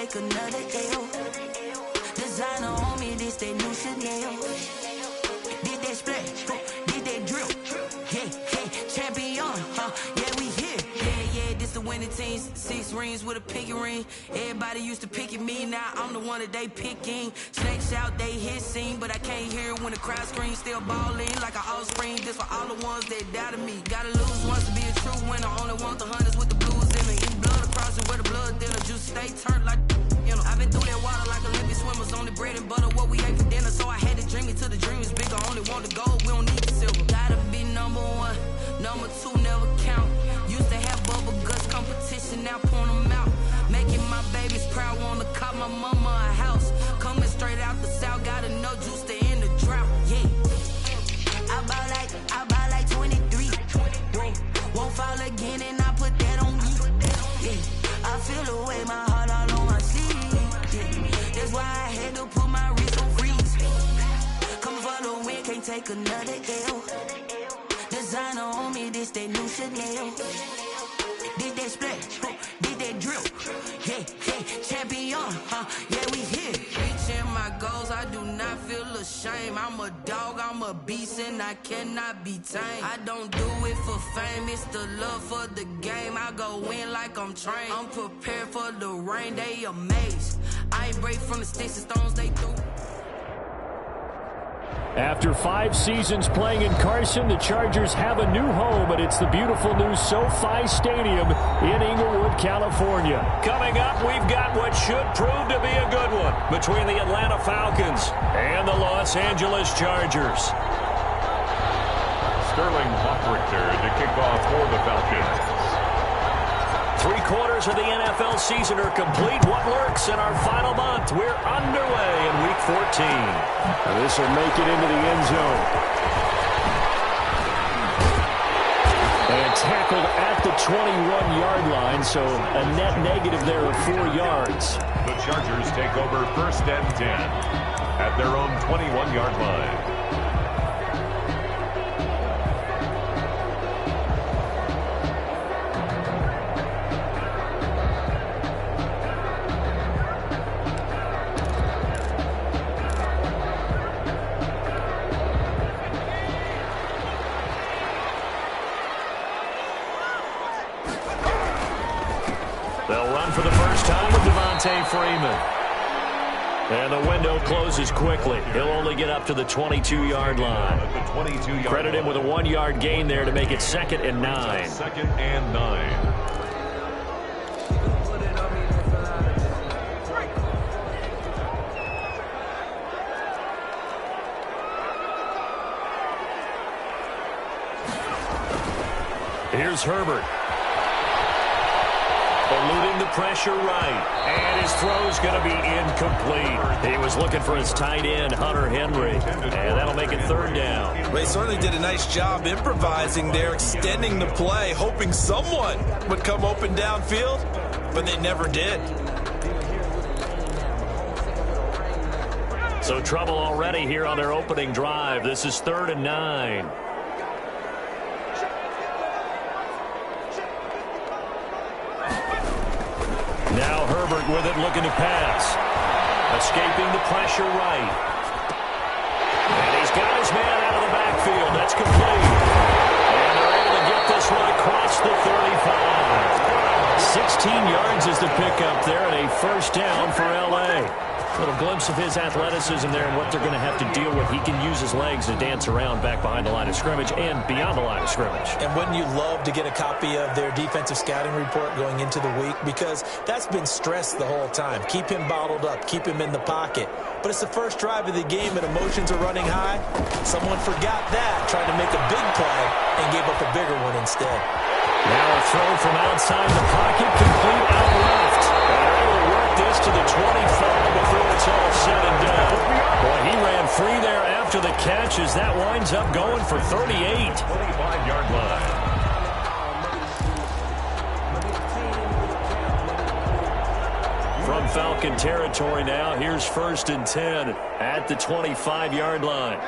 take another L. Designer on me, this that new Chanel. Did that splash, did that drill. Yeah, champion, yeah, we here. Yeah, this the winning team. 6 rings with a pinky ring. Everybody used to pick at me, now I'm the one that they picking. Snakes out, they hit scene, but I can't hear it when the crowd screams. Still balling like an offspring. This for all the ones that doubted me. Gotta lose once to be a true winner. Only want the hunters with the blues in it. Eat blood across it where the blood thinner. Juice stay turned like, you know. I've been through that water like Olympic swimmers. Only bread and butter, what we ate for dinner. So I had to dream it till the dream is bigger. Only want the gold, we don't need the silver. Gotta be number 1, number 2 never count. Used to have bubble guts competition, now point them out. Making my babies proud, wanna cop my mama a house. Coming straight out the south, gotta know juice to end the drought. Yeah, I buy like 23. Won't fall again, and I put that on me. Yeah, I feel the way, my heart all on my sleeve. Yeah, that's why I had to put my wrist on freeze. Coming for the win, can't take another L. Designer on me, this that new Chanel. Did that splash, did that drill. Yeah, champion, yeah, we here. Reaching my goals, I do not feel ashamed. I'm a dog, I'm a beast, and I cannot be tamed. I don't do it for fame, it's the love for the game. I go in like I'm trained. I'm prepared for the rain, they amazed. I ain't break from the sticks and stones they threw. After 5 seasons playing in Carson, the Chargers have a new home, and it's the beautiful new SoFi Stadium in Inglewood, California. Coming up, we've got what should prove to be a good one between the Atlanta Falcons and the Los Angeles Chargers. Sterling Hoffrichter to kick off for the Falcons. 3/4 of the NFL season are complete. What lurks in our final month? We're underway in Week 14. This will make it into the end zone. And tackled at the 21-yard line, so a net negative there of 4 yards. The Chargers take over 1st and 10 at their own 21-yard line. For the first time with Devontae Freeman. And the window closes quickly. He'll only get up to the 22-yard line. Credit him with a 1-yard gain there to make it 2nd and 9. 2nd and 9. Here's Herbert. Eluding the pressure right. And his throw's going to be incomplete. He was looking for his tight end, Hunter Henry. And that'll make it 3rd down. They certainly did a nice job improvising there, extending the play, hoping someone would come open downfield, but they never did. So trouble already here on their opening drive. This is 3rd and 9. Now Herbert with it, looking to pass. Escaping the pressure right. And he's got his man out of the backfield. That's complete. And they're able to get this one across the 35. 16 yards is the pickup there, and a 1st down for L.A. Little glimpse of his athleticism there and what they're going to have to deal with. He can use his legs to dance around back behind the line of scrimmage and beyond the line of scrimmage. And wouldn't you love to get a copy of their defensive scouting report going into the week? Because that's been stressed the whole time. Keep him bottled up. Keep him in the pocket. But it's the first drive of the game and emotions are running high. Someone forgot that, tried to make a big play and gave up a bigger one instead. Now a throw from outside the pocket, complete out left. And they're able to work this to the 25 before it's all said and done. Boy, he ran free there after the catch as that winds up going for 38. 25-yard line. From Falcon territory now, here's 1st and 10 at the 25-yard line.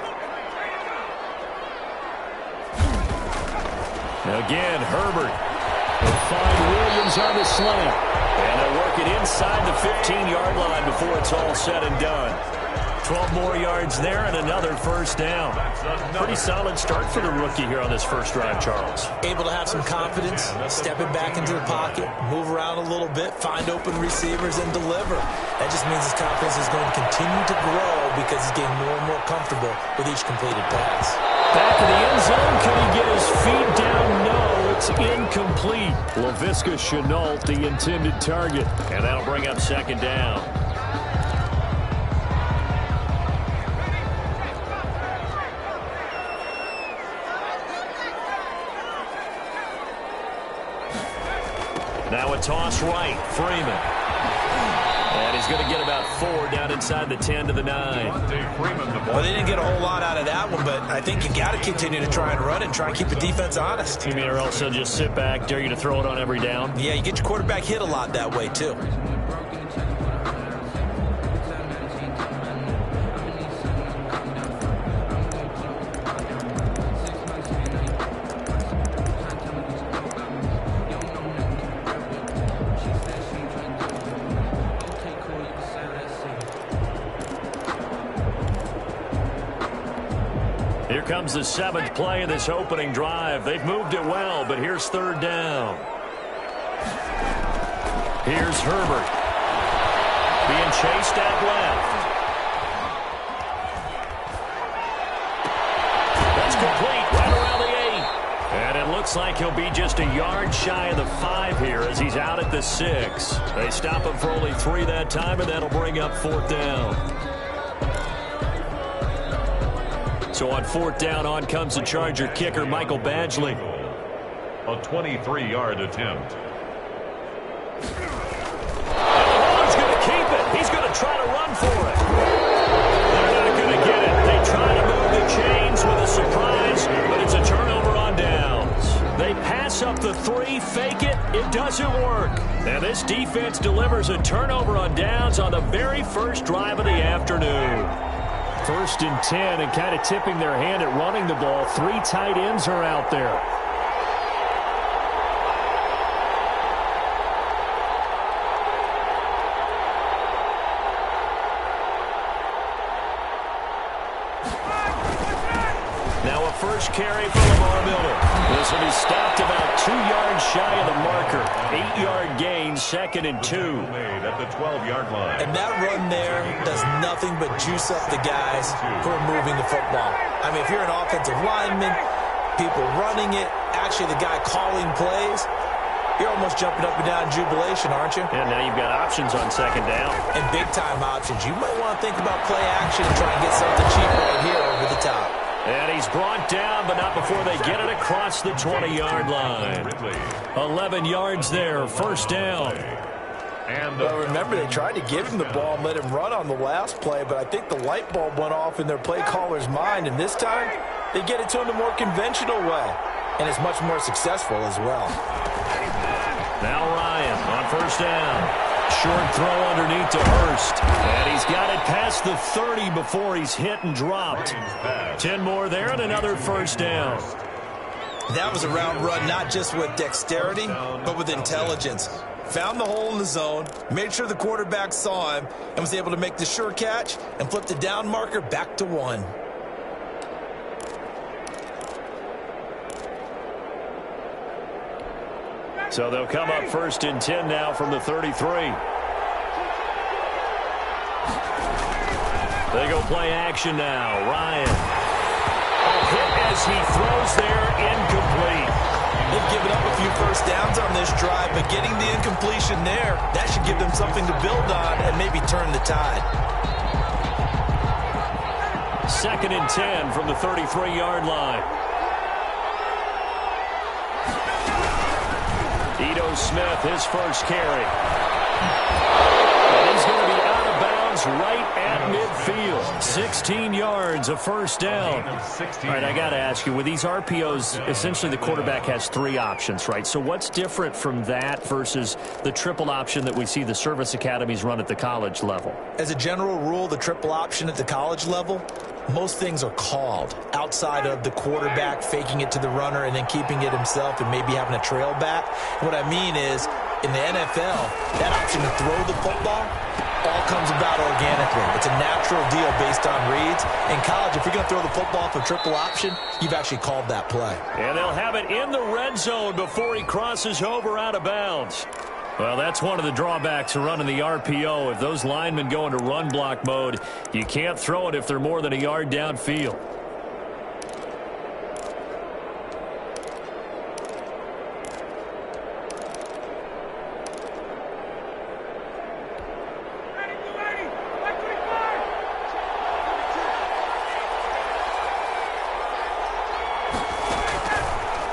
Again, Herbert will find Williams on the slant. And they're mark it inside the 15-yard line before it's all said and done. 12 more yards there and another first down. Pretty solid start for the rookie here on this first drive, Charles. Able to have some confidence, stepping back into the pocket, move around a little bit, find open receivers, and deliver. That just means his confidence is going to continue to grow because he's getting more and more comfortable with each completed pass. Back in the end zone, can he get his feet down? No, it's incomplete. Laviska Shenault, the intended target. And that'll bring up second down. Now a toss right, Freeman. And he's going to get about 4 down inside the 10 to the 9. Well, they didn't get a whole lot out of that one, but I think you got to continue to try and run it and try and keep the defense honest. You mean or else they'll just sit back, dare you to throw it on every down? Yeah, you get your quarterback hit a lot that way, too. Here comes the 7th play of this opening drive. They've moved it well, but here's third down. Here's Herbert. Being chased at left. That's complete right around the 8. And it looks like he'll be just a yard shy of the 5 here as he's out at the 6. They stop him for only 3 that time, and that'll bring up 4th down. So on 4th down, on comes the Charger kicker, Michael Badgley. A 23-yard attempt. He's going to keep it. He's going to try to run for it. They're not going to get it. They try to move the chains with a surprise, but it's a turnover on downs. They pass up the 3, fake it. It doesn't work. And this defense delivers a turnover on downs on the very first drive of the afternoon. 1st and 10, and kind of tipping their hand at running the ball. 3 tight ends are out there. Now a first carry for Lamar Miller. This will be stopped about 2 yards shy of the marker. 8-yard gain, 2nd and 2. Made at the 12-yard line. And that run there does nothing but juice up the guys who are moving the football. I mean, if you're an offensive lineman, people running it, actually the guy calling plays, you're almost jumping up and down in jubilation, aren't you? And now you've got options on 2nd down. And big-time options. You might want to think about play action and try and get something cheap right here over the top. And he's brought down, but not before they get it across the 20-yard line. 11 yards there, 1st down. Well, remember, they tried to give him the ball and let him run on the last play, but I think the light bulb went off in their play caller's mind, and this time they get it to him the more conventional way, and it's much more successful as well. Now Ryan on 1st down. Short throw underneath to Hurst. And he's got it past the 30 before he's hit and dropped. 10 more there and another 1st down. That was a route run not just with dexterity, but with intelligence. Found the hole in the zone, made sure the quarterback saw him, and was able to make the sure catch and flip the down marker back to 1. So they'll come up 1st and 10 now from the 33. They go play action now. Ryan. A hit as he throws there, incomplete. They've given up a few 1st downs on this drive, but getting the incompletion there, that should give them something to build on and maybe turn the tide. 2nd and 10 from the 33-yard line. Ito Smith, his first carry. And he's going to be out of bounds right at midfield. 16 yards, a 1st down. All right, I got to ask you, with these RPOs, essentially the quarterback has 3 options, right? So what's different from that versus the triple option that we see the service academies run at the college level? As a general rule, the triple option at the college level, most things are called outside of the quarterback faking it to the runner and then keeping it himself and maybe having a trail back. What I mean is in the NFL, that option to throw the football all comes about organically. It's a natural deal based on reads. In college, if you're going to throw the football for triple option, you've actually called that play. And they'll have it in the red zone before he crosses over out of bounds. Well, that's one of the drawbacks of running the RPO. If those linemen go into run block mode, you can't throw it if they're more than a yard downfield.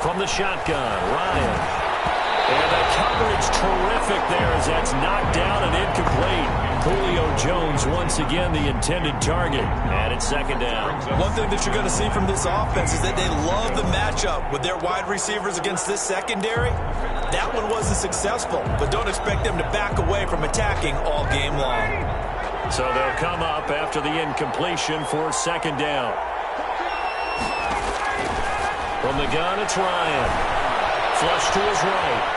From the shotgun, Ryan. And the coverage terrific there as that's knocked down and incomplete. Julio Jones once again the intended target. And it's second down. One thing that you're going to see from this offense is that they love the matchup with their wide receivers against this secondary. That one wasn't successful, but don't expect them to back away from attacking all game long. So they'll come up after the incompletion for second down. From the gun, it's Ryan. Flush to his right.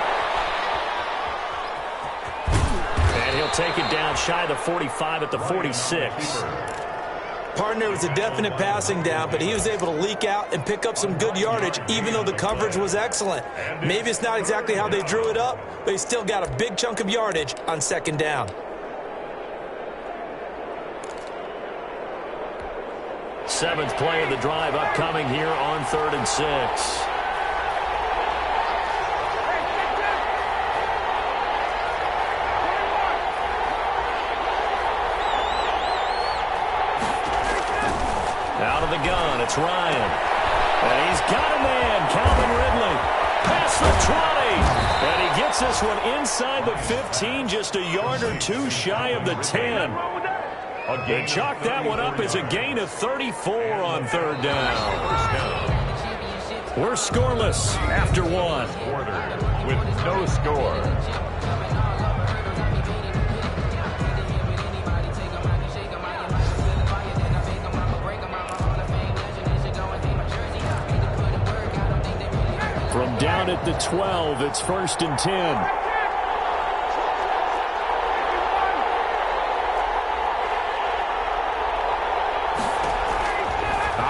And he'll take it down shy of the 45 at the 46. Partner was a definite passing down, but he was able to leak out and pick up some good yardage, even though the coverage was excellent. Maybe it's not exactly how they drew it up, but he still got a big chunk of yardage on second down. Seventh play of the drive upcoming here on 3rd and 6. Out of the gun, it's Ryan. And he's got a man, Calvin Ridley. Past the 20. And he gets this one inside the 15, just a yard or two shy of the 10. They chalk that one up as a gain of 34 on 3rd down. We're scoreless after one. With no score. From down at the 12, it's 1st and 10.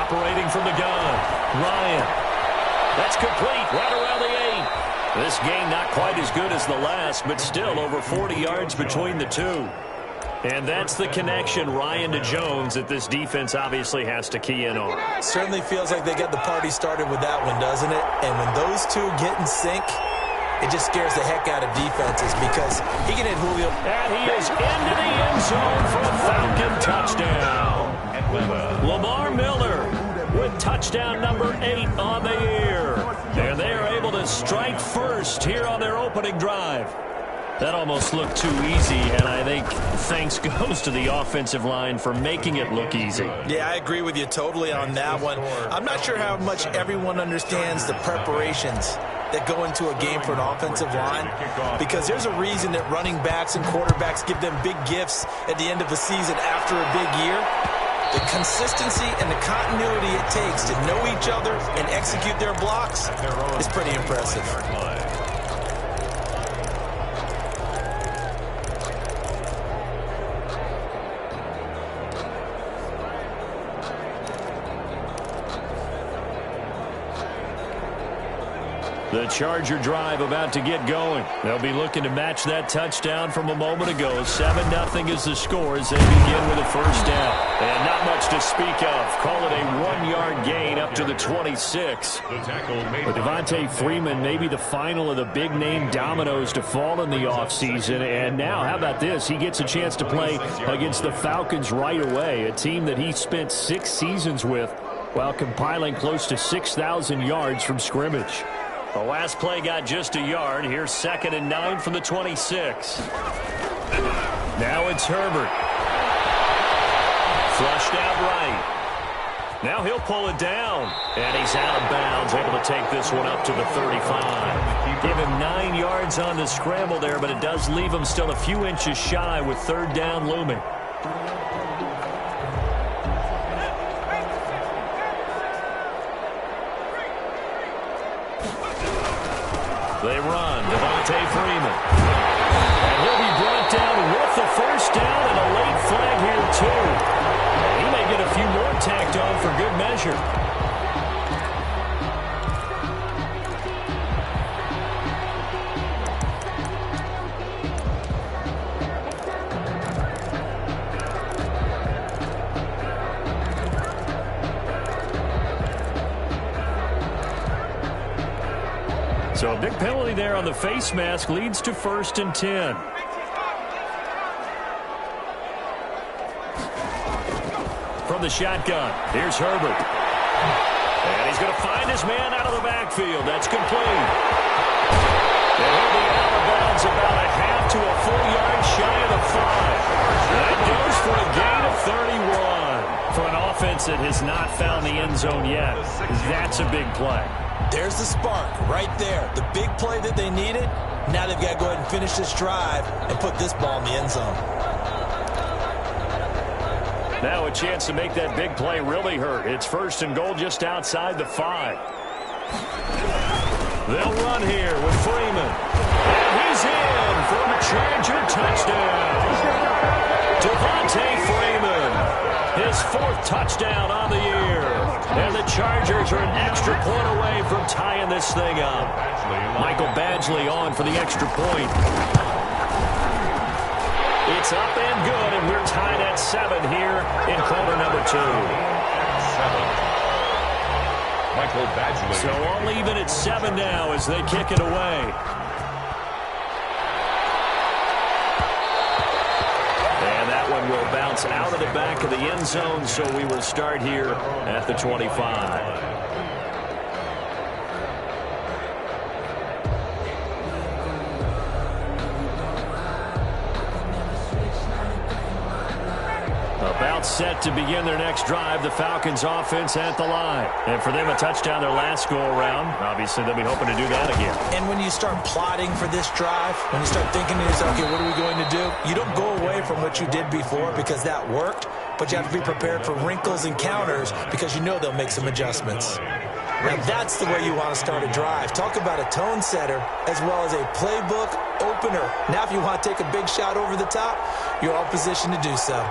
Operating from the gun, Ryan. That's complete right around the 8. This game not quite as good as the last, but still over 40 yards between the two. And that's the connection, Ryan to Jones, that this defense obviously has to key in on. Certainly feels like they got the party started with that one, doesn't it? And when those two get in sync, it just scares the heck out of defenses because he can hit Julio. And he is into the end zone for a Falcon touchdown. Lamar Miller with touchdown number 8 on the year. And they are able to strike first here on their opening drive. That almost looked too easy, and I think thanks goes to the offensive line for making it look easy. Yeah, I agree with you totally on that one. I'm not sure how much everyone understands the preparations that go into a game for an offensive line, because there's a reason that running backs and quarterbacks give them big gifts at the end of the season after a big year. The consistency and the continuity it takes to know each other and execute their blocks is pretty impressive. The Charger drive about to get going. They'll be looking to match that touchdown from a moment ago. 7-0 is the score as they begin with a first down. And not much to speak of. Call it a 1-yard gain up to the 26. But Devontae Freeman may be the final of the big-name dominoes to fall in the offseason. And now, how about this? He gets a chance to play against the Falcons right away, a team that he spent 6 seasons with while compiling close to 6,000 yards from scrimmage. The last play got just a yard. Here's 2nd and 9 from the 26. Now it's Herbert. Flushed out right. Now he'll pull it down. And he's out of bounds, able to take this one up to the 35. Give him 9 yards on the scramble there, but it does leave him still a few inches shy with 3rd down looming. They run. Devontae Devontae Freeman. And he'll be brought down with the first down and a late flag here, too. And he may get a few more tacked on for good measure. So a big penalty there on the face mask leads to 1st and 10. From the shotgun, here's Herbert. And he's going to find his man out of the backfield. That's complete. And he'll be out of bounds about a half to a full yard shy of the 5. That goes for a gain of 31. For an offense that has not found the end zone yet, that's a big play. There's the spark right there. The big play that they needed. Now they've got to go ahead and finish this drive and put this ball in the end zone. Now a chance to make that big play really hurt. It's 1st and goal just outside the 5. They'll run here with Freeman. And he's in for a Charger touchdown. Devontae Freeman, his 4th touchdown on the year. And the Chargers are an extra point away from tying this thing up. Michael Badgley on for the extra point. It's up and good, and we're tied at 7 here in quarter number 2. 7. Michael Badgley. So all even at 7 now as they kick it away. And that one will bounce out of the back of the end zone, so we will start here at the 25. About set to begin their next drive, the Falcons offense at the line. And for them, a touchdown their last go-around. Obviously, they'll be hoping to do that again. And when you start plotting for this drive, when you start thinking to yourself, okay, what are we going to do? You don't go away from what you did before because that worked, but you have to be prepared for wrinkles and counters because you know they'll make some adjustments. Now, that's the way you want to start a drive. Talk about a tone setter as well as a playbook opener. Now, if you want to take a big shot over the top, you're all positioned to do so.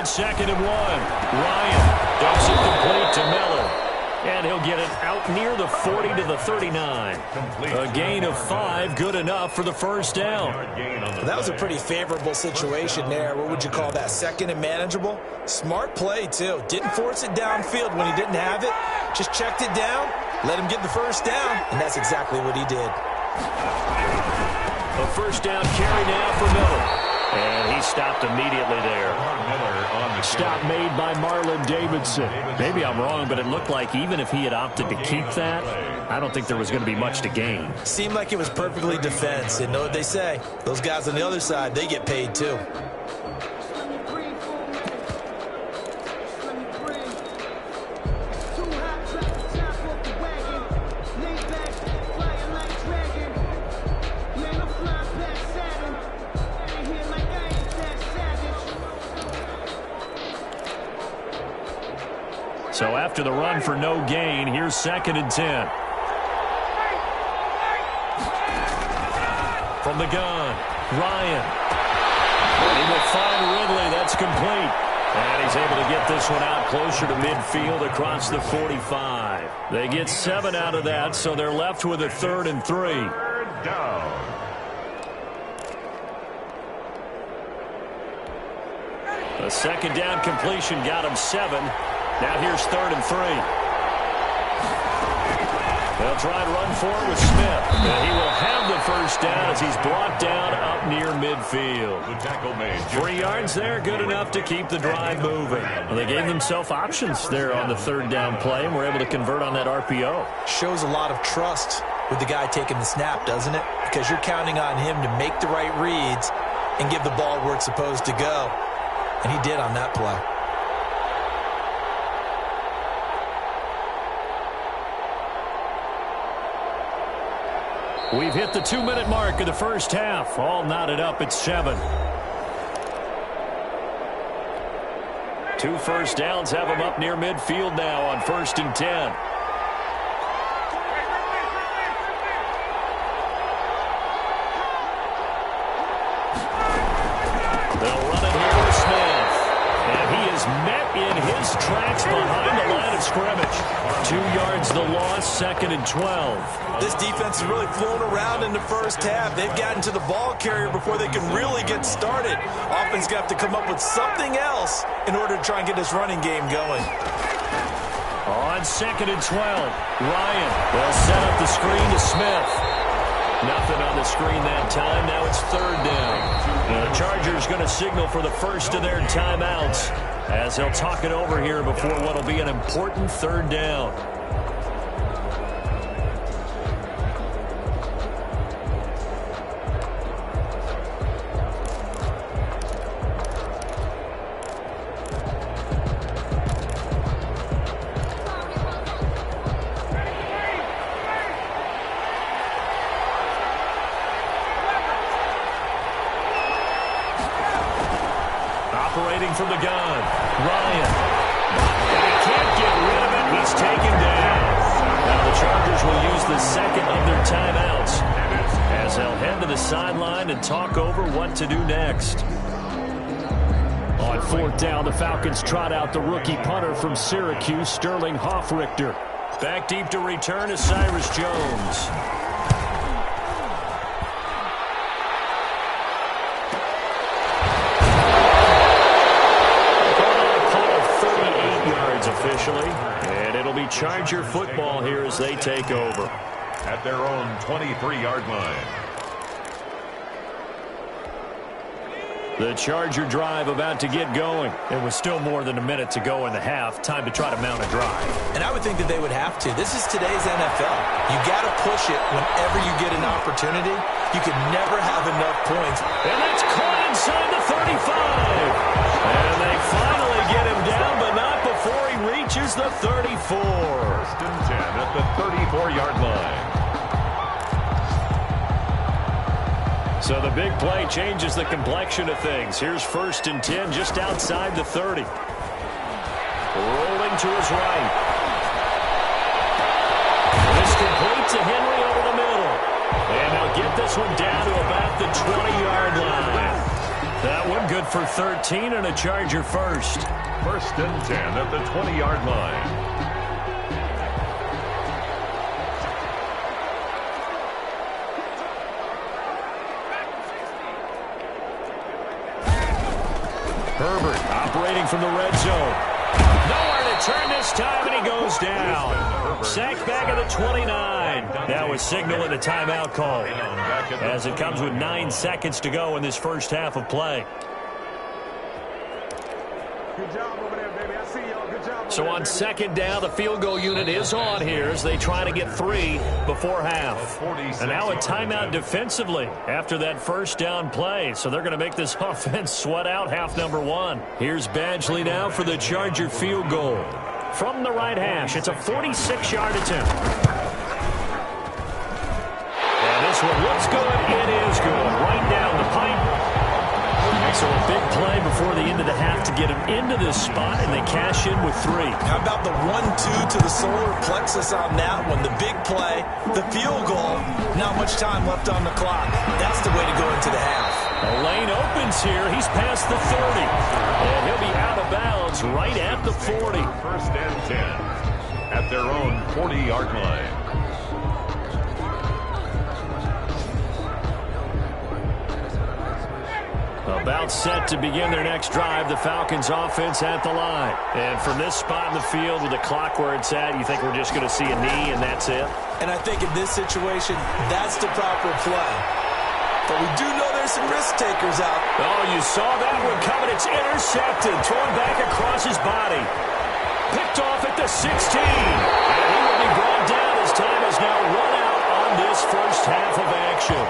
On 2nd and 1, Ryan dumps it complete to Miller. And he'll get it out near the 40 to the 39. A gain of 5, good enough for the first down. That was a pretty favorable situation there. What would you call that? 2nd and manageable? Smart play, too. Didn't force it downfield when he didn't have it. Just checked it down, let him get the first down, and that's exactly what he did. A first down carry now for Miller. And he stopped immediately there. Stop made by Marlon Davidson. Maybe I'm wrong, but it looked like even if he had opted to keep that, I don't think there was going to be much to gain. Seemed like it was perfectly defense. And know what they say? Those guys on the other side, they get paid too. So after the run for no gain, here's 2nd and 10. From the gun, Ryan. And he will find Ridley. That's complete. And he's able to get this one out closer to midfield across the 45. They get 7 out of that, so they're left with a 3rd and 3. 3rd down. A 2nd down completion got him 7. Now here's 3rd and 3. They'll try and run for it with Smith. And he will have the first down as he's brought down up near midfield. The tackle made. 3 yards there, good enough to keep the drive moving. Well, they gave themselves options there on the 3rd down play and were able to convert on that RPO. Shows a lot of trust with the guy taking the snap, doesn't it? Because you're counting on him to make the right reads and give the ball where it's supposed to go. And he did on that play. We've hit the 2-minute mark of the first half. All knotted up at 7. 2 first downs have him up near midfield now on 1st and 10. They'll run it here with Smith. And he is met in his tracks behind the line of scrimmage. 2 yards the loss, 2nd and 12. This defense has really flown around in the first half. They've gotten to the ball carrier before they can really get started. Offense going to have to come up with something else in order to try and get this running game going. On 2nd and 12, Ryan will set up the screen to Smith. Nothing on the screen that time. Now it's 3rd down. The Chargers going to signal for the first of their timeouts as they'll talk it over here before what will be an important 3rd down. Operating from the gun, Ryan. And he can't get rid of it. He's taken down. Now the Chargers will use the 2nd of their timeouts as they'll head to the sideline and talk over what to do next. On 4th down, the Falcons trot out the rookie punter from Syracuse, Sterling Hoffrichter. Back deep to return is Cyrus Jones. Officially, and it'll be Charger football here as they take over. At their own 23-yard line. The Charger drive about to get going. It was still more than a minute to go in the half. Time to try to mount a drive. And I would think that they would have to. This is today's NFL. You got to push it whenever you get an opportunity. You can never have enough points. And that's caught inside the 35. And they finally get him down, but not before he reaches the 34. 1st and 10 at the 34-yard line. So the big play changes the complexion of things. Here's 1st and 10 just outside the 30. Rolling to his right. This complete to Henry over the middle. And they'll get this one down to about the 20-yard line. That one good for 13 and a Charger first. 1st and 10 at the 20-yard line. Herbert operating from the red zone. Nowhere to turn this time, and he goes down. Sacked back at the 29. That was signaling a timeout call as it comes with 9 seconds to go in this first half of play. Good job over there, baby. I see y'all. Good job. So on 2nd down, the field goal unit is on here as they try to get 3 before half. And now a timeout defensively after that first down play. So they're going to make this offense sweat out half number 1. Here's Badgley now for the Charger field goal. From the right hash, it's a 46-yard attempt. And this one looks good. It is good. Right down the pipe. So a big play before the end of the half to get him into this spot, and they cash in with 3. How about the 1-2 to the solar plexus on that one? The big play, the field goal, not much time left on the clock. That's the way to go into the half. The lane opens here. He's past the 30. And he'll be out of bounds right at the 40. 1st and 10 at their own 40-yard line. About set to begin their next drive, the Falcons offense at the line. And from this spot in the field with the clock where it's at, you think we're just going to see a knee and that's it? And I think in this situation, that's the proper play. But we do know there's some risk takers out. Oh, you saw that one coming. It's intercepted, thrown back across his body. Picked off at the 16. And he will be brought down as time has now run out on this first half of action.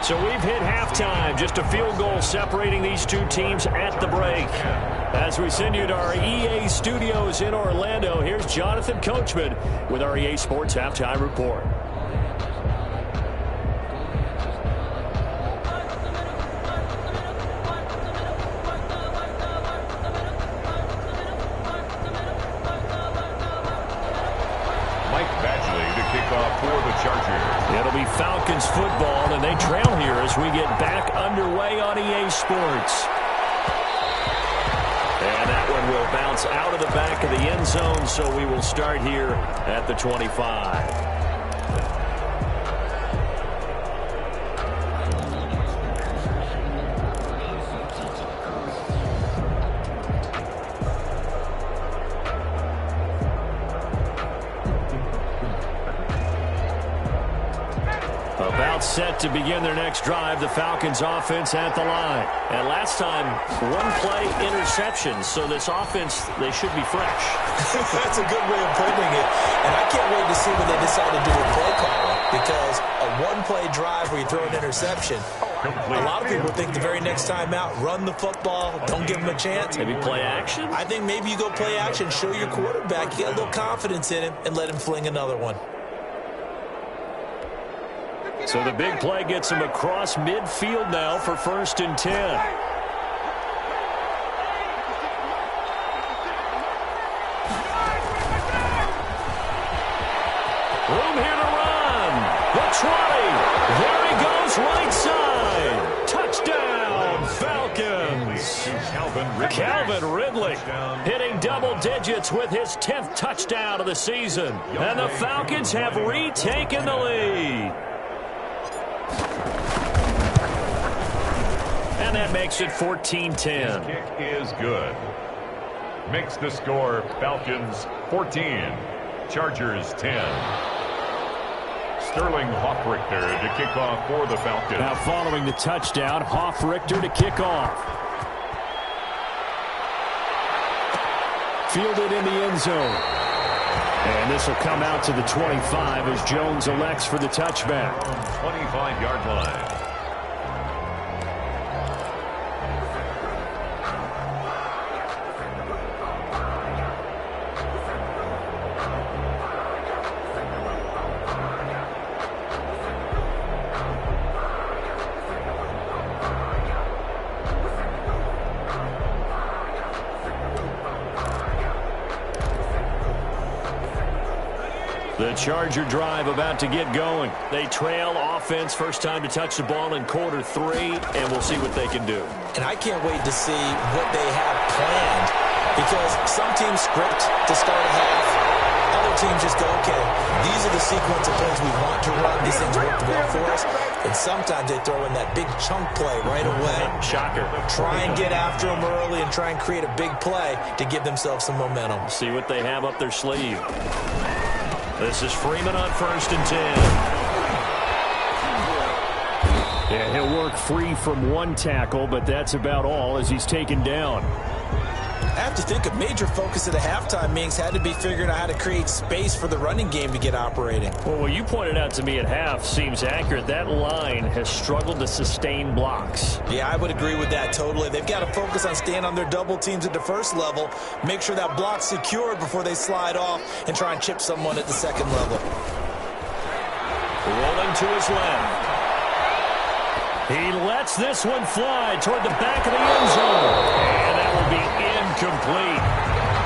So we've hit halftime, just a field goal separating these two teams at the break. As we send you to our EA studios in Orlando, here's Jonathan Coachman with our EA Sports Halftime Report. be Falcons football, and they trail here as we get back underway on EA Sports. And that one will bounce out of the back of the end zone, so we will start here at the 25. About set to begin their next drive, the Falcons offense at the line. And last time, one-play interception, so this offense, they should be fresh. That's a good way of putting it. And I can't wait to see what they decide to do with play calling, because a one-play drive where you throw an interception, a lot of people think the very next time out, run the football, don't give them a chance. Maybe play action? I think maybe you go play action, show your quarterback, you get a little confidence in him, and let him fling another one. So the big play gets him across midfield now for 1st and 10. Room here to run. The 20. There he goes, right side. Touchdown, Falcons. Calvin Ridley hitting double digits with his 10th touchdown of the season. And the Falcons have retaken the lead. And that makes it 14-10. Kick is good. Makes the score Falcons 14, Chargers 10. Sterling Hoffrichter to kick off for the Falcons. Now following the touchdown, Hoffrichter to kick off. Fielded in the end zone. And this will come out to the 25 as Jones elects for the touchback. 25-yard line. The Charger drive about to get going. They trail offense, first time to touch the ball in quarter 3, and we'll see what they can do. And I can't wait to see what they have planned, because some teams script to start a half. Other teams just go, okay, these are the sequence of plays we want to run. These things work well for us. And sometimes they throw in that big chunk play right away. Shocker. Try and get after them early and try and create a big play to give themselves some momentum. See what they have up their sleeve. This is Freeman on 1st and 10. Yeah, he'll work free from one tackle, but that's about all as he's taken down. I have to think a major focus of the halftime meetings had to be figuring out how to create space for the running game to get operating. Well, what you pointed out to me at half seems accurate. That line has struggled to sustain blocks. Yeah, I would agree with that totally. They've got to focus on staying on their double teams at the first level, make sure that block's secured before they slide off and try and chip someone at the second level. Rolling to his left. He lets this one fly toward the back of the end zone. And that will be incomplete.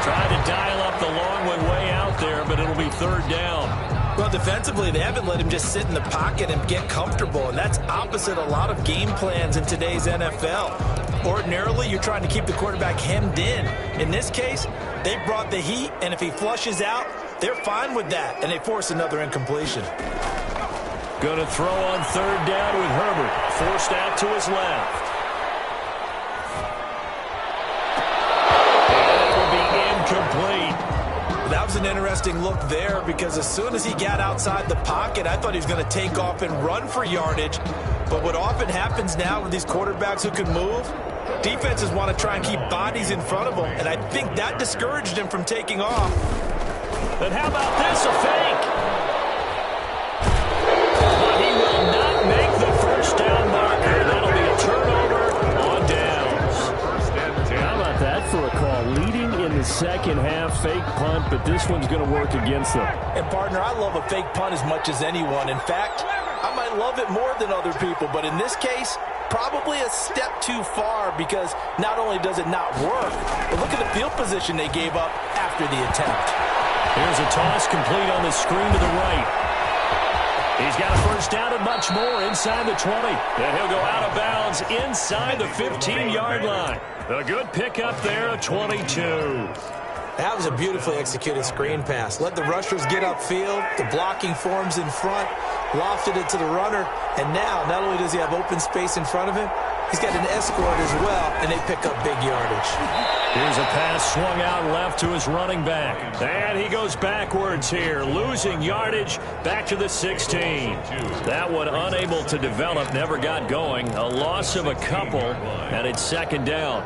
Trying to dial up the long one way out there, but it'll be 3rd down. Well, defensively, they haven't let him just sit in the pocket and get comfortable, and that's opposite a lot of game plans in today's NFL. Ordinarily, you're trying to keep the quarterback hemmed in. In this case, they brought the heat, and if he flushes out, they're fine with that, and they force another incompletion. Going to throw on 3rd down with Herbert. Forced out to his left. And it will be incomplete. That was an interesting look there, because as soon as he got outside the pocket, I thought he was going to take off and run for yardage. But what often happens now with these quarterbacks who can move, defenses want to try and keep bodies in front of them, and I think that discouraged him from taking off. But how about this, a fake? He will not make the first down marker. That'll be a turnover on downs. How about that for a call? Leading in the second half, fake punt, but this one's going to work against them. And, partner, I love a fake punt as much as anyone. In fact, I might love it more than other people, but in this case, probably a step too far, because not only does it not work, but look at the field position they gave up after the attempt. Here's a toss complete on the screen to the right. He's got a first down and much more inside the 20. And he'll go out of bounds inside the 15-yard line. A good pickup there, a 22. That was a beautifully executed screen pass. Let the rushers get upfield. The blocking forms in front. Lofted it to the runner. And now, not only does he have open space in front of him, he's got an escort as well, and they pick up big yardage. Here's a pass swung out left to his running back. And he goes backwards here, losing yardage back to the 16. That one unable to develop, never got going. A loss of a couple, and it's second down.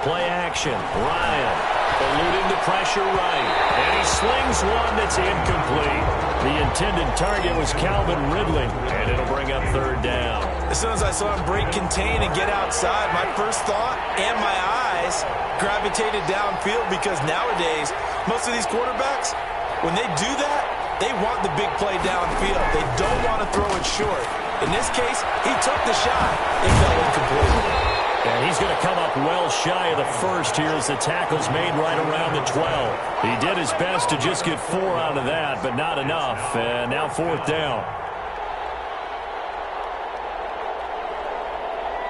Play action. Ryan eluding the pressure right. And he slings one that's incomplete. The intended target was Calvin Ridley, and it'll bring up third down. As soon as I saw him break contain and get outside, my first thought and my eyes gravitated downfield, because nowadays, most of these quarterbacks, when they do that, they want the big play downfield. They don't want to throw it short. In this case, he took the shot. It fell incomplete. And he's going to come up well shy of the first here as the tackle's made right around the 12. He did his best to just get 4 out of that, but not enough. And now fourth down.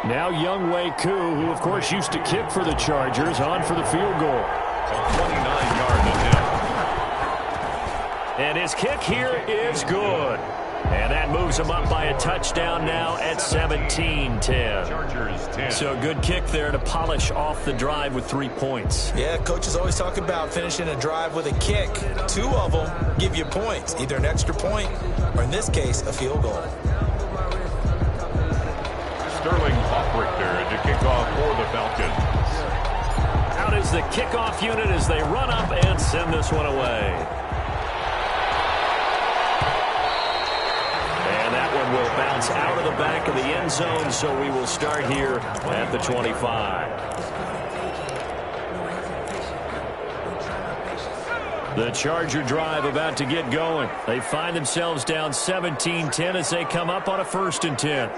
Now Younghoe Koo, who of course used to kick for the Chargers, on for the field goal. A 29-yard attempt. And his kick here is good. And that moves him up by a touchdown now at 17-10. Chargers 10. So a good kick there to polish off the drive with 3 points. Yeah, coaches always talk about finishing a drive with a kick. 2 of them give you points, either an extra point or, in this case, a field goal. Sterling Hofrichter to kick off for the Falcons. Out is the kickoff unit as they run up and send this one away. Will bounce out of the back of the end zone, so we will start here at the 25. The Charger drive about to get going. They find themselves down 17-10 as they come up on a 1st and 10.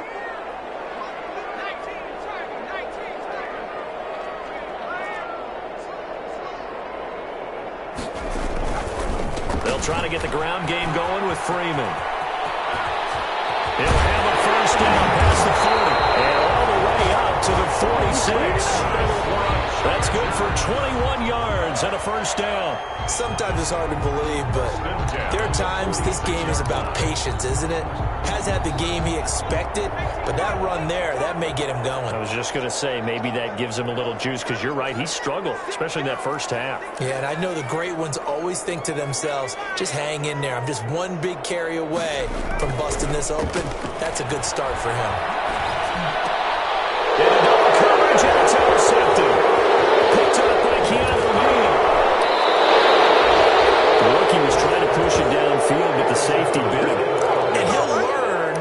They'll try to get the ground game going with Freeman. He'll have a first down past the 40 and all the way up to the 46. That's good for 21 yards and a first down. Sometimes it's hard to believe, but there are times this game is about patience, isn't it? Has had the game he expected, but that run there, that may get him going. I was just going to say, maybe that gives him a little juice, because you're right, he struggled, especially in that first half. Yeah, and I know the great ones always think to themselves, just hang in there. I'm just one big carry away from busting this open. That's a good start for him. Into double coverage, and it's intercepted. Picked up by Keanu Neal. The rookie was trying to push it downfield, but the safety bit him. And he'll learn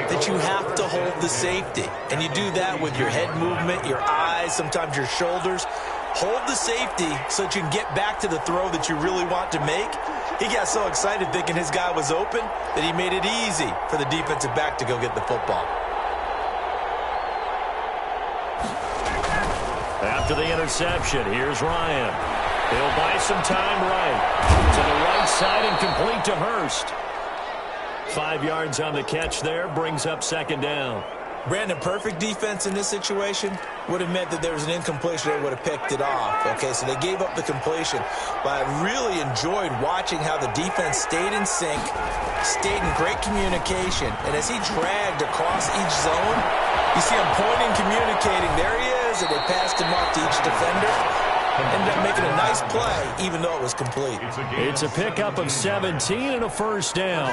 that you have to hold the safety. And you do that with your head movement, your eyes, sometimes your shoulders. Hold the safety so that you can get back to the throw that you really want to make. He got so excited thinking his guy was open that he made it easy for the defensive back to go get the football. After the interception, here's Ryan. He'll buy some time right. To the right side and complete to Hurst. 5 yards on the catch there, brings up second down. Brandon, perfect defense in this situation would have meant that there was an incompletion. They would have picked it off. Okay, so they gave up the completion. But I really enjoyed watching how the defense stayed in sync, stayed in great communication. And as he dragged across each zone, you see him pointing, communicating. There he is, and they passed him off to each defender. Ended up making a nice play, even though it was complete. It's a pickup of 17 and a first down.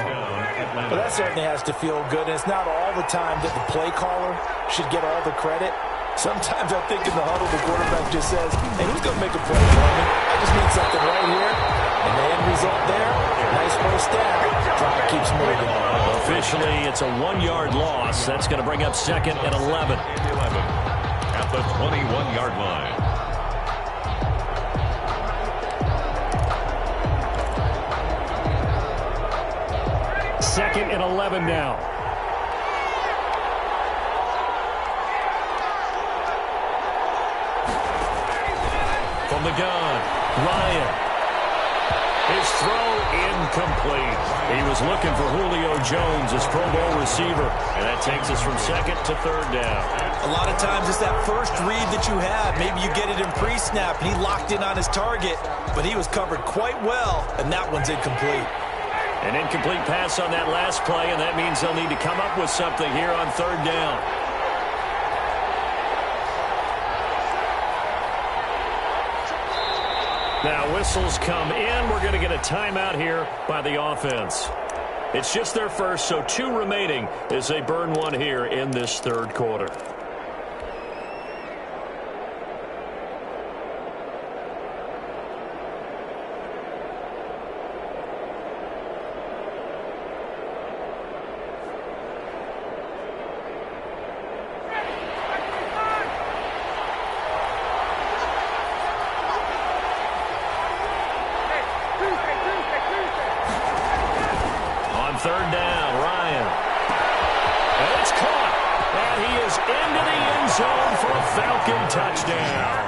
But that certainly has to feel good, and it's not all the time that the play caller should get all the credit. Sometimes I think in the huddle, the quarterback just says, hey, who's going to make a play for me? I just need something right here. And the end result there, nice first down. Drive keeps moving. Officially, it's a 1-yard loss. That's going to bring up second and 11. at the 21-yard line. Second and 11 now. From the gun, Ryan. His throw incomplete. He was looking for Julio Jones, his Pro Bowl receiver. And that takes us from second to third down. A lot of times it's that first read that you have. Maybe you get it in pre-snap, and he locked in on his target. But he was covered quite well, and that one's incomplete. An incomplete pass on that last play, and that means they'll need to come up with something here on third down. Now whistles come in. We're going to get a timeout here by the offense. It's just their first, so 2 remaining as they burn one here in this third quarter. Third down, Ryan. And it's caught. And he is into the end zone for a Falcon touchdown.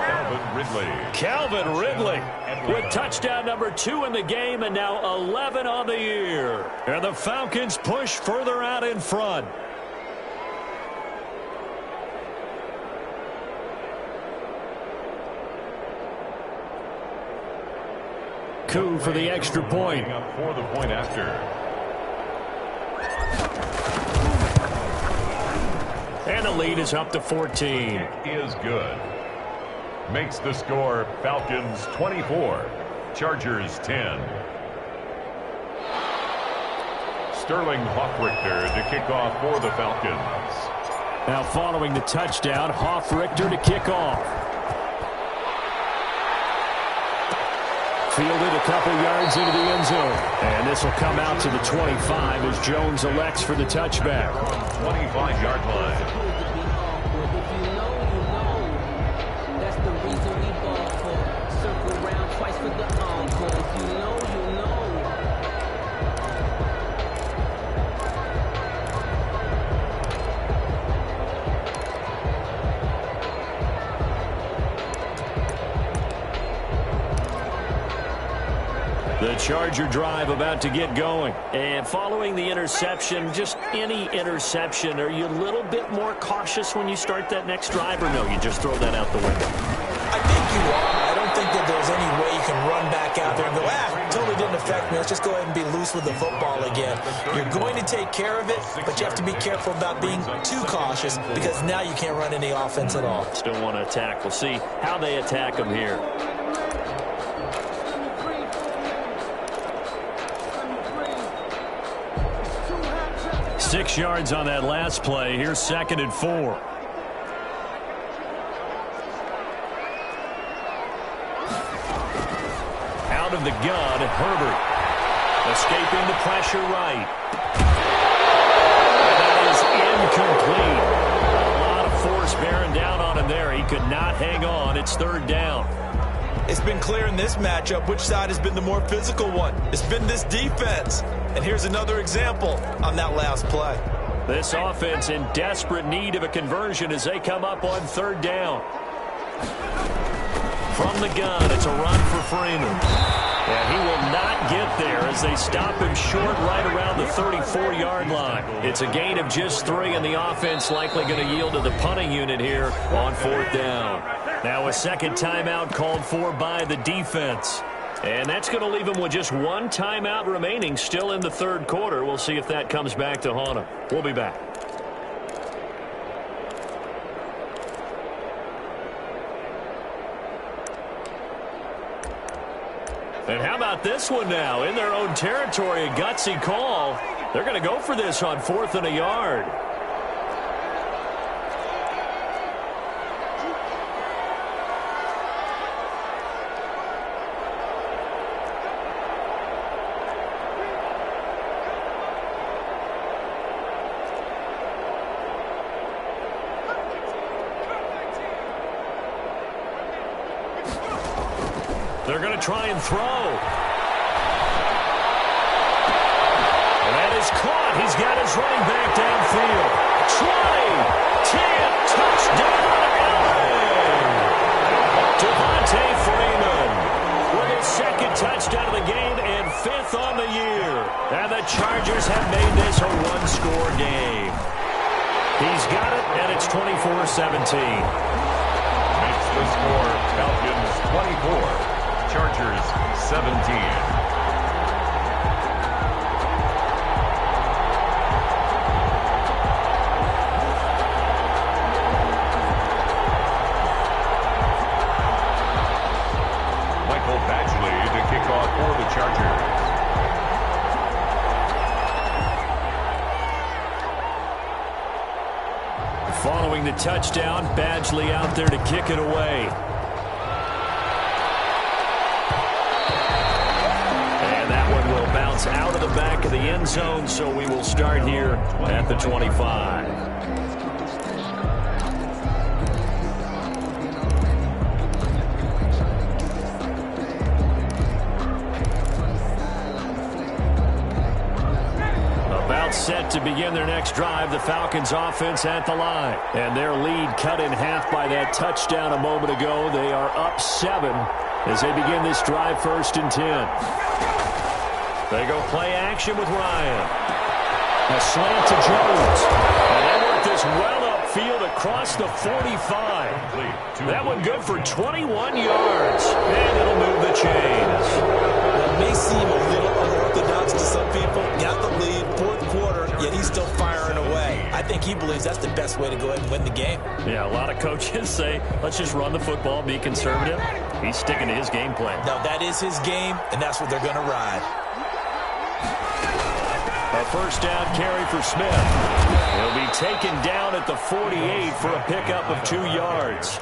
Calvin Ridley with touchdown number 2 in the game, and now 11 on the year. And the Falcons push further out in front. Coup for the extra point. For the point after. And the lead is up to 14. Is good. Makes the score Falcons 24, Chargers 10. Sterling Hoffrichter to kick off for the Falcons. Now following the touchdown, Hoffrichter to kick off. Fielded a couple yards into the end zone. And this will come out to the 25 as Jones elects for the touchback. 25-yard line. That's the reason we ball for. Circle round twice for the encore. If you know, you know. The Charger drive about to get going. And following the interception, just any interception, are you a little bit more cautious when you start that next drive, or no, you just throw that out the window? I think you are. I don't think that there's any way you can run back out there and go, totally didn't affect me. Let's just go ahead and be loose with the football again. You're going to take care of it, but you have to be careful about being too cautious because now you can't run any offense at all. Still want to attack. We'll see how they attack them here. 6 yards on that last play. Here's 2nd and 4. Out of the gun, Herbert. Escaping the pressure right. And that is incomplete. A lot of force bearing down on him there. He could not hang on. It's 3rd down. It's been clear in this matchup which side has been the more physical one. It's been this defense. And here's another example on that last play. This offense in desperate need of a conversion as they come up on 3rd down. From the gun, it's a run for Freeman. And he will not get there as they stop him short right around the 34-yard line. It's a gain of just 3, and the offense likely going to yield to the punting unit here on 4th down. Now a second timeout called for by the defense. And that's going to leave him with just 1 timeout remaining still in the 3rd quarter. We'll see if that comes back to haunt him. We'll be back. And how about this one now? In their own territory, a gutsy call. They're going to go for this on 4th and a yard. They're going to try and throw. And that is caught. He's got his running back downfield. 20, 10, touchdown, LA. Devontae Freeman with his second touchdown of the game and 5th on the year. And the Chargers have made this a one-score game. He's got it, and it's 24-17. Makes the score Falcons 24, Chargers 17. Following the touchdown, Badgley out there to kick it away. And that one will bounce out of the back of the end zone, so we will start here at the 25. Set to begin their next drive, the Falcons offense at the line. And their lead cut in half by that touchdown a moment ago. They are up 7 as they begin this drive 1st and 10. They go play action with Ryan. A slant to Jones. And they work this well upfield across the 45. That one good for 21 yards. And it'll move the chains. It may seem a little unorthodox to some people. Got the lead, 4th quarter, yet he's still firing away. I think he believes that's the best way to go ahead and win the game. Yeah, a lot of coaches say, let's just run the football, be conservative. He's sticking to his game plan. No, that is his game, and that's what they're going to ride. A 1st down carry for Smith. He'll be taken down at the 48 for a pickup of 2 yards.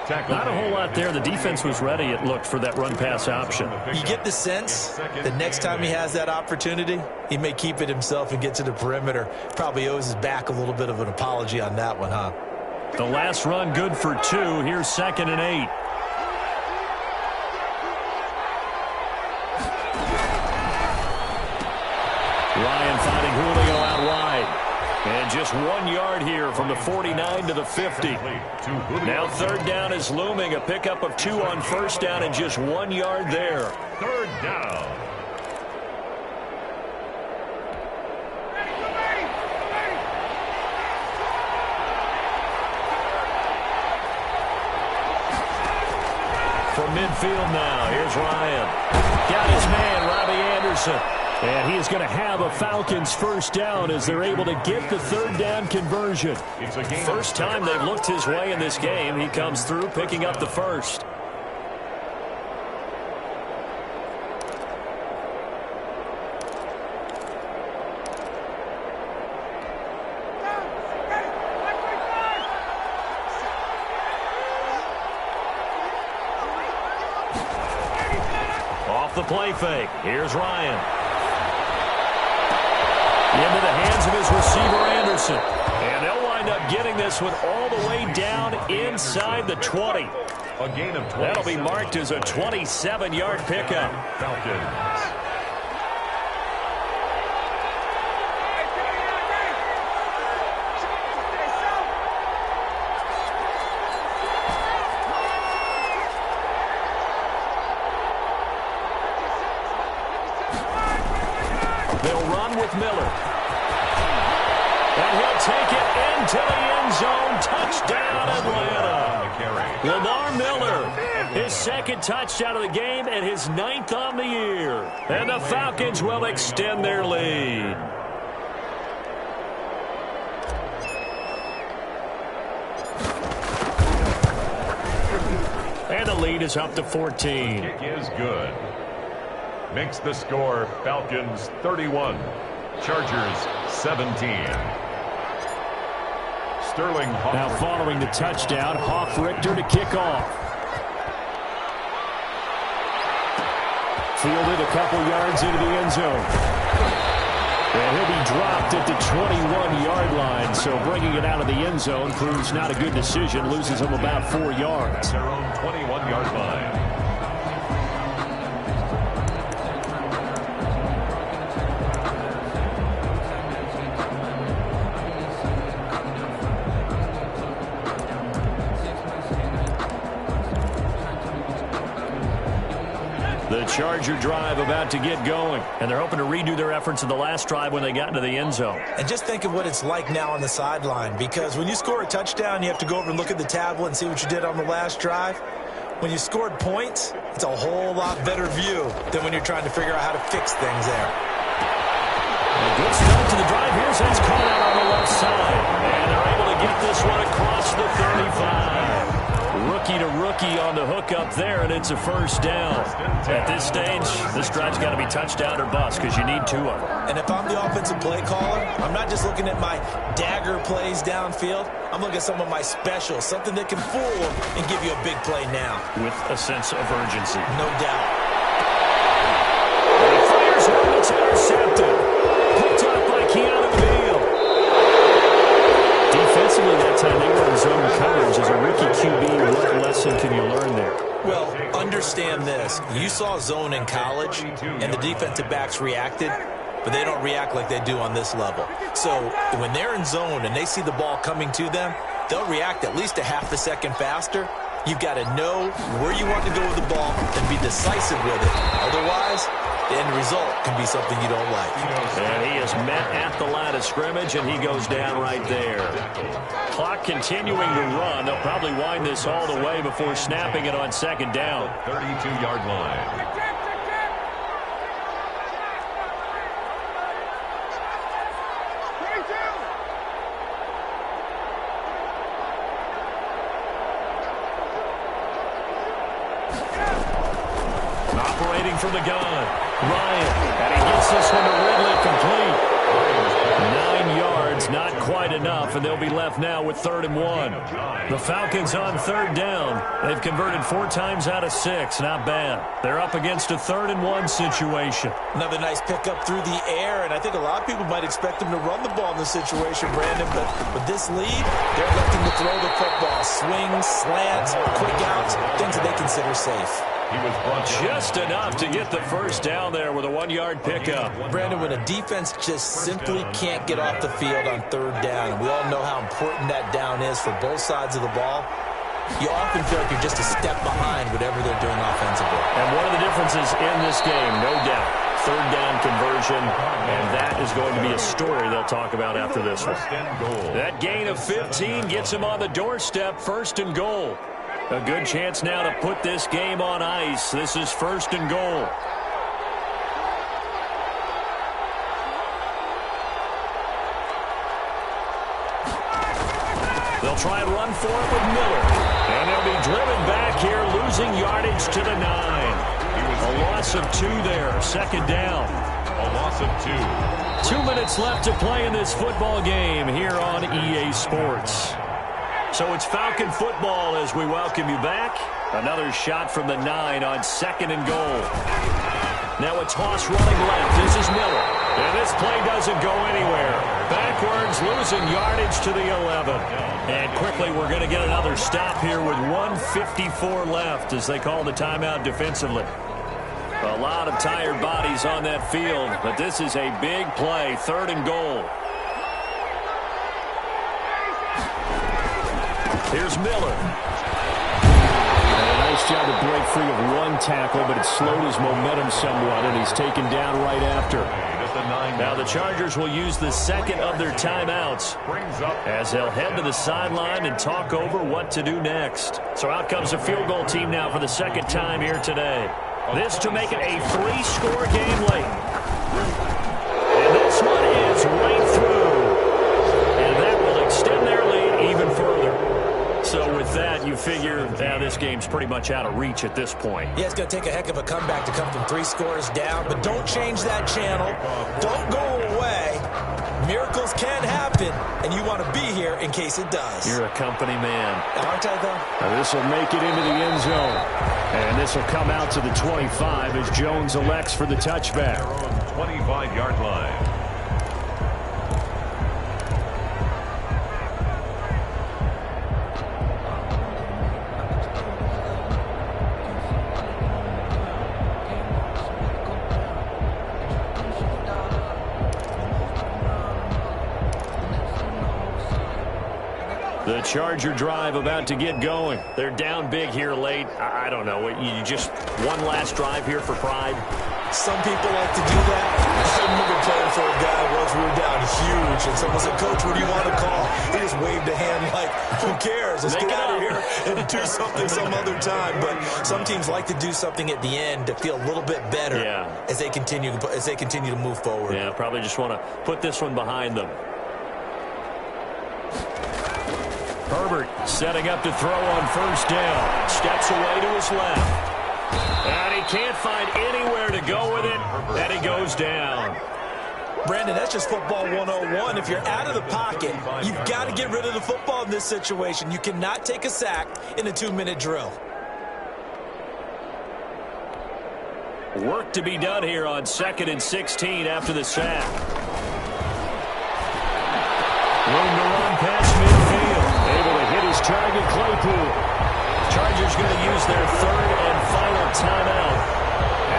Not a whole lot there. The defense was ready, it looked, for that run-pass option. You get the sense that next time he has that opportunity, he may keep it himself and get to the perimeter. Probably owes his back a little bit of an apology on that one, huh? The last run good for 2. Here's 2nd and 8. Ryan finding Julio out wide. And just 1 yard here from the 49 to the 50. Now 3rd down is looming. A pickup of 2 on 1st down and just 1 yard there. 3rd down. From midfield now, here's Ryan. Got his man, Robbie Anderson. And he is going to have a Falcons 1st down as they're able to get the 3rd down conversion. First time they've looked his way in this game. He comes through picking up the 1st. Off the play fake. Here's Ryan. Into the hands of his receiver, Anderson. And they'll wind up getting this one all the way down inside the 20. A gain of 20. That'll be marked as a 27-yard pickup. Falcons. They'll run with Miller. And he'll take it into the end zone. Touchdown, Atlanta. Lamar Miller, his 2nd touchdown of the game and his 9th on the year. And the Falcons will extend their lead. And the lead is up to 14. Kick is good. Makes the score Falcons 31, Chargers 17. Sterling Hoff. Now following the touchdown, Hoff-Richter to kick off. Fielded a couple yards into the end zone. And he'll be dropped at the 21-yard line, so bringing it out of the end zone proves not a good decision. Loses him about 4 yards. Their own 21-yard line. Charger drive about to get going, and they're hoping to redo their efforts in the last drive when they got into the end zone. And just think of what it's like now on the sideline, because when you score a touchdown, you have to go over and look at the tablet and see what you did on the last drive. When you scored points, it's a whole lot better view than when you're trying to figure out how to fix things there. A good start to the drive. Here's that's caught out on the left side. And they're able to get this one across the 35. Rookie to rookie on the hook up there, and it's a first down. At this stage, this drive's got to be touchdown or bust because you need two of them. And if I'm the offensive play caller, I'm not just looking at my dagger plays downfield. I'm looking at some of my specials, something that can fool them and give you a big play now. With a sense of urgency. No doubt. And he fires one that's intercepted. Picked up by Keanu Neal. Defensively that time, they were in zone coverage. As a rookie QB, what lesson can you learn there? Well, understand this. You saw zone in college, and the defensive backs reacted, but they don't react like they do on this level. So when they're in zone and they see the ball coming to them, they'll react at least a half a second faster. You've got to know where you want to go with the ball and be decisive with it. Otherwise, the end result can be something you don't like. And he is met at the line of scrimmage, and he goes down right there. Clock continuing to run. They'll probably wind this all the way before snapping it on second down. 32-yard line. Operating from the gun, Ryan, and he gets this one to Ridley complete. 9 yards, not quite enough, and they'll be left now with 3rd and 1. The Falcons on 3rd down. They've converted 4 times out of 6. Not bad. They're up against a 3rd and 1 situation. Another nice pickup through the air, and I think a lot of people might expect them to run the ball in this situation, Brandon, but with this lead, they're electing to throw the football. Swings, slants, quick outs, things that they consider safe. He was brought just enough to get the first down there with a 1-yard pickup. Brandon, when a defense just simply can't get off the field on 3rd down, and we all know how important that down is for both sides of the ball, you often feel like you're just a step behind whatever they're doing offensively. And one of the differences in this game, no doubt, 3rd down conversion, and that is going to be a story they'll talk about after this one. That gain of 15 gets them on the doorstep, 1st and goal. A good chance now to put this game on ice. This is 1st and goal. They'll try and run for it with Miller. And they'll be driven back here, losing yardage to the 9. A loss of 2 there, 2nd down. A loss of 2. 2 minutes left to play in this football game here on EA Sports. So it's Falcon football as we welcome you back. Another shot from the 9 on 2nd and goal. Now a toss running left. This is Miller. And this play doesn't go anywhere. Backwards, losing yardage to the 11. And quickly we're going to get another stop here with 1:54 left as they call the timeout defensively. A lot of tired bodies on that field, but this is a big play, 3rd and goal. Here's Miller. And a nice job to break free of 1 tackle, but it slowed his momentum somewhat, and he's taken down right after. Now the Chargers will use the 2nd of their timeouts as they'll head to the sideline and talk over what to do next. So out comes the field goal team now for the 2nd time here today. This to make it a 3-score game late. And this one is right through. And that will extend their lead even further. So with that, you figure this game's pretty much out of reach at this point. Yeah, it's going to take a heck of a comeback to come from 3 scores down, but don't change that channel. Don't go away. Miracles can happen, and you want to be here in case it does. You're a company man. Aren't I, though? Now this will make it into the end zone. And this will come out to the 25 as Jones elects for the touchback. 25-yard line. The Charger drive about to get going. They're down big here late. I don't know. You just one last drive here for pride? Some people like to do that. I remember playing for a guy once we were down huge, and someone said, "Coach, what do you want to call?" He just waved a hand like, who cares? Let's get out of here and do something some other time. But some teams like to do something at the end to feel a little bit better as they continue to move forward. Yeah, probably just want to put this one behind them. Herbert setting up to throw on first down. Steps away to his left. And he can't find anywhere to go with it, and he goes down. Brandon, that's just football 101. If you're out of the pocket, you've got to get rid of the football in this situation. You cannot take a sack in a 2-minute drill. Work to be done here on 2nd and 16 after the sack. Room to run past midfield. Able to hit his target, Claypool. Chargers going to use their 3rd and final timeout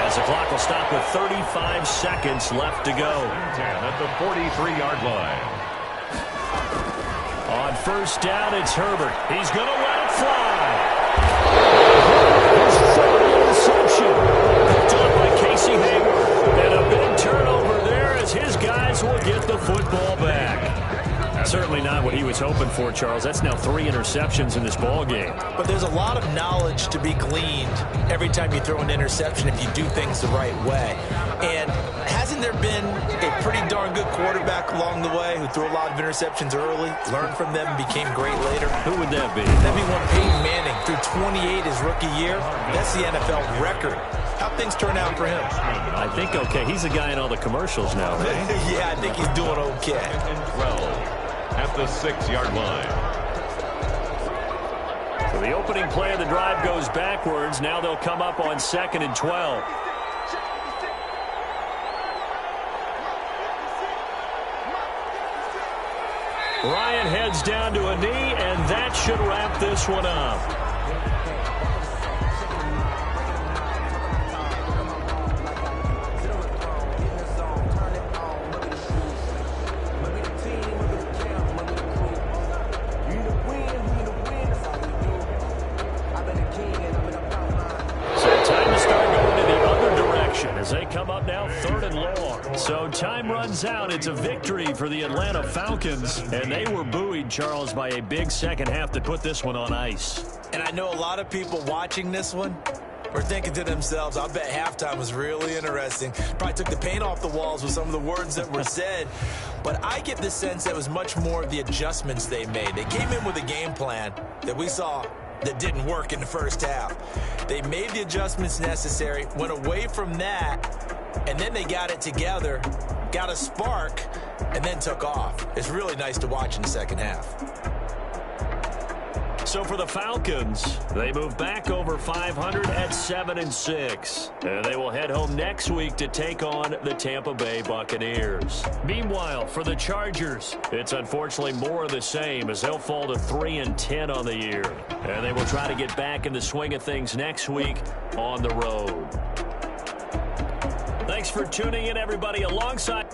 as the clock will stop with 35 seconds left to go. 10 at the 43-yard line. On first down, it's Herbert. He's going to let it fly. His 3rd interception. Picked up by Casey Hayward. And a big turnover there as his guys will get the football back. Certainly not what he was hoping for, Charles. That's now 3 interceptions in this ball game. But there's a lot of knowledge to be gleaned every time you throw an interception if you do things the right way. And hasn't there been a pretty darn good quarterback along the way who threw a lot of interceptions early, learned from them, and became great later? Who would that be? That'd be one Peyton Manning. Threw 28 his rookie year. That's the NFL record. How'd things turn out for him? I think okay. He's a guy in all the commercials now, man. Yeah, I think he's doing okay. 12 at the 6-yard line. So the opening play of the drive goes backwards. Now they'll come up on 2nd and 12. Ryan heads down to a knee, and that should wrap this one up. As they come up now 3rd and long. So time runs out. It's a victory for the Atlanta Falcons. And they were buoyed, Charles, by a big second half to put this one on ice. And I know a lot of people watching this one were thinking to themselves, I bet halftime was really interesting. Probably took the paint off the walls with some of the words that were said. But I get the sense that it was much more of the adjustments they made. They came in with a game plan that we saw that didn't work in the first half. They made the adjustments necessary, went away from that, and then they got it together, got a spark, and then took off. It's really nice to watch in the second half. So for the Falcons, they move back over 500 at 7-6. And they will head home next week to take on the Tampa Bay Buccaneers. Meanwhile, for the Chargers, it's unfortunately more of the same as they'll fall to 3-10 on the year. And they will try to get back in the swing of things next week on the road. Thanks for tuning in, everybody, alongside...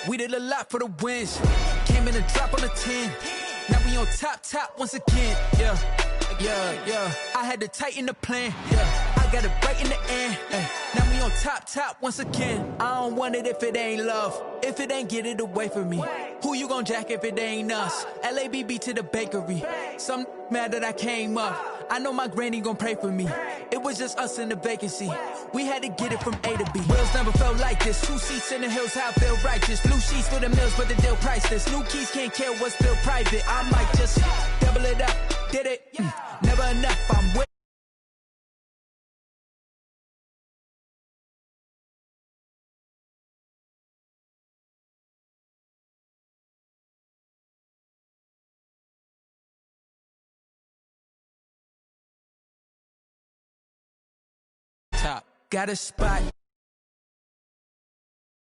We did a lot for the wins. Came in a drop on the 10. Now we on top once again. Yeah. I had to tighten the plan. Yeah. I got it right in the end. Now we on top once again. I don't want it if it ain't love. If it ain't, get it away from me. Who you gon' jack if it ain't us? LABB to the bakery. Some mad that I came up. I know my granny gon' pray for me. It was just us in the vacancy. We had to get it from A to B. Wheels never felt like this. 2 seats in the hills, how I feel righteous. Blue sheets for the mills, but the deal priceless. New keys can't care what's still private. I might just double it up. Did it? Never enough. I'm with. Top. got a spot.